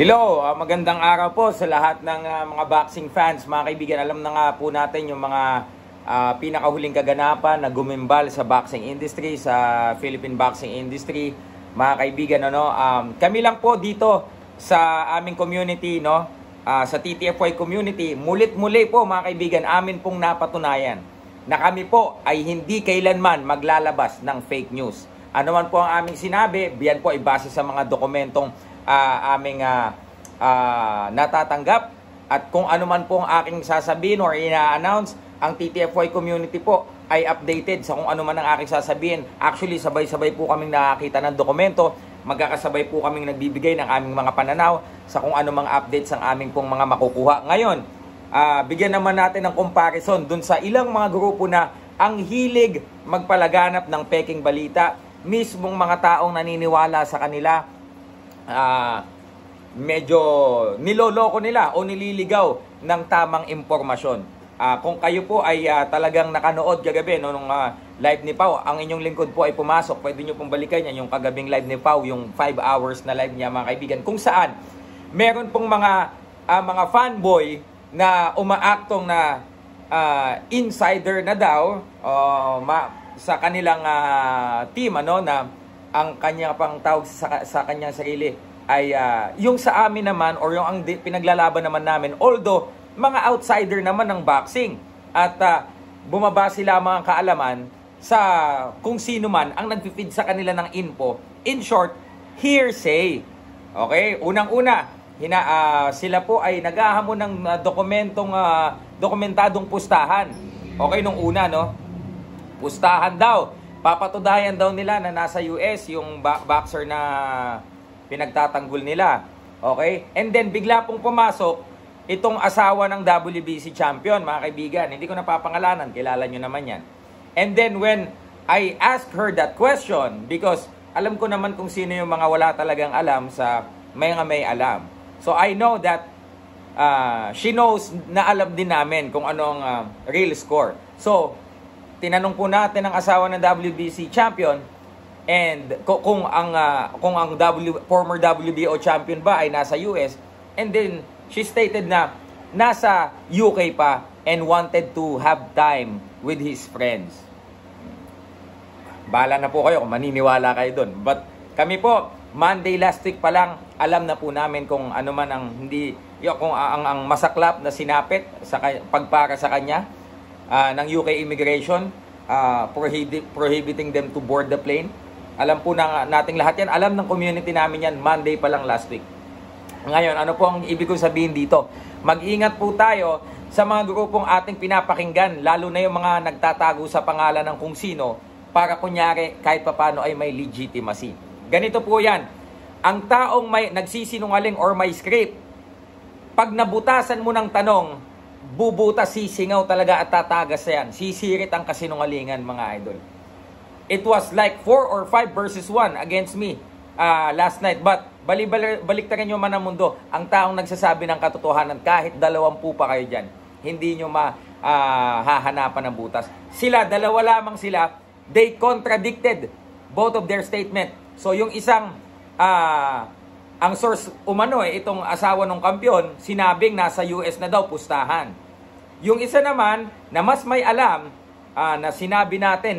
Hello, magandang araw po sa lahat ng mga boxing fans. Mga kaibigan, alam na nga po natin yung mga pinakahuling kaganapan na gumimbal sa boxing industry, sa Philippine boxing industry. Mga kaibigan, kami lang po dito sa aming community, sa TTFY community, mulit-muli po mga kaibigan, amin pong napatunayan na kami po ay hindi kailanman maglalabas ng fake news. Ano man po ang aming sinabi, biyan po ay base sa mga dokumentong aming natatanggap, at kung ano man po ang aking sasabihin or ina-announce, ang TTFY community po ay updated sa kung ano man ang aking sasabihin. Actually, sabay-sabay po kaming nakakita ng dokumento, magkakasabay po kaming nagbibigay ng aming mga pananaw sa kung ano mga updates ang aming pong mga makukuha. Ngayon, bigyan naman natin ng comparison dun sa ilang mga grupo na ang hilig magpalaganap ng peking balita, mismong mga taong naniniwala sa kanila, medyo niloloko nila o nililigaw ng tamang impormasyon. Kung kayo po ay talagang nakanood kagabi nung live ni Pau, ang inyong lingkod po ay pumasok, pwede nyo pong balikan yan, yung kagabing live ni Pau, yung 5 hours na live niya mga kaibigan, kung saan meron pong mga fanboy na umaaktong na insider na daw sa kanilang team, na ang kanya pang tawag sa kanyang sarili ay yung sa amin naman, or yung ang pinaglalaban naman namin, although mga outsider naman ng boxing, at bumaba sila mga kaalaman sa kung sino man ang nagpi-feed sa kanila ng info. In short, hearsay. Okay? Unang-una, sila po ay naghahamon ng dokumentadong pustahan. Okay, nung una, pustahan daw. Papatudayan daw nila na nasa US yung boxer na pinagtatanggol nila. Okay? And then, bigla pong pumasok itong asawa ng WBC champion, mga kaibigan. Hindi ko napapangalanan. Kilala nyo naman yan. And then, when I asked her that question, because alam ko naman kung sino yung mga wala talagang alam sa may alam. So, I know that she knows na alam din namin kung anong real score. So, tinanong po natin ang asawa ng WBC champion, and kung ang former WBO champion ba ay nasa US, and then she stated na nasa UK pa and wanted to have time with his friends. Bahala na po kayo kung maniniwala kayo doon. But kami po, Monday last week pa lang, alam na po namin kung ano man ang kung ang masaklap na sinapit sa pagpara sa kanya ng UK immigration, prohibiting them to board the plane. Alam po nating lahat yan. Alam ng community namin yan Monday pa lang last week. Ngayon, ano po ang ibig kong sabihin dito? Mag-ingat po tayo sa mga grupong ating pinapakinggan, lalo na yung mga nagtatago sa pangalan ng kung sino, para kunyari kahit papano ay may legitimacy. Ganito po yan. Ang taong may nagsisinungaling or may script, pag nabutasan mo ng tanong, bubutas, sisingaw talaga at tatagas yan. Sisirit ang kasinungalingan, mga idol. It was like 4 or 5 versus 1 against me last night. But baliktarin nyo man ang mundo. Ang taong nagsasabi ng katotohanan, kahit 20 pa kayo dyan, hindi nyo hahanapan ng butas. Sila, dalawa lamang sila, they contradicted both of their statement. So yung isang ang source itong asawa ng kampiyon, sinabing nasa US na daw pustahan. Yung isa naman na mas may alam, na sinabi natin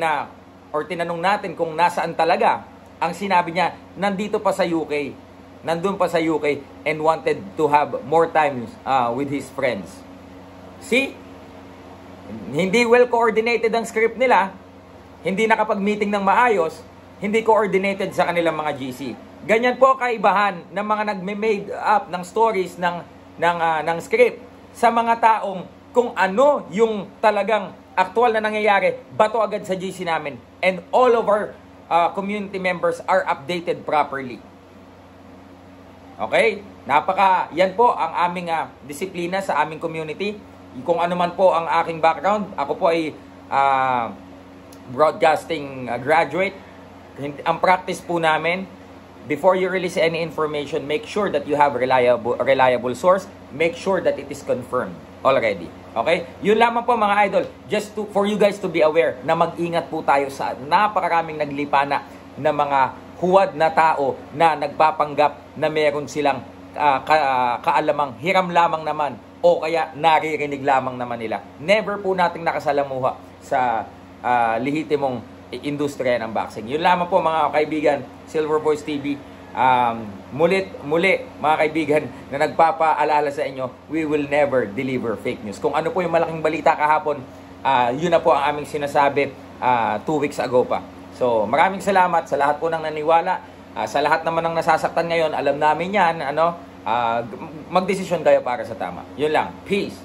or tinanong natin kung nasaan talaga, ang sinabi niya, nandito pa sa UK. Nandun pa sa UK and wanted to have more time with his friends. See? Hindi well coordinated ang script nila. Hindi nakapag-meeting ng maayos. Hindi coordinated sa kanilang mga GC. Ganyan po kaibahan ng mga nagme-made up ng stories ng script sa mga taong kung ano yung talagang aktual na nangyayari, bato agad sa GC namin. And all of our community members are updated properly. Okay? Yan po ang aming disiplina sa aming community. Kung ano man po ang aking background, ako po ay broadcasting graduate. Ang practice po namin, before you release any information, make sure that you have reliable source. Make sure that it is confirmed already. Okay? Yun lamang po mga idol. Just for you guys to be aware na mag-ingat po tayo sa napakaraming naglipana na mga huwad na tao na nagpapanggap na meron silang kaalamang hiram lamang naman o kaya naririnig lamang naman nila. Never po nating nakasalamuha sa lehitimong industriya ng boxing. Yun lamang po mga kaibigan, Silver Voice TV. Muli mga kaibigan na nagpapaalala sa inyo, we will never deliver fake news. Kung ano po yung malaking balita kahapon, yun na po ang aming sinasabi 2 weeks ago pa. So maraming salamat sa lahat po ng naniwala, sa lahat naman ng nasasaktan ngayon. Alam namin yan, magdesisyon kayo para sa tama. Yun lang. Peace.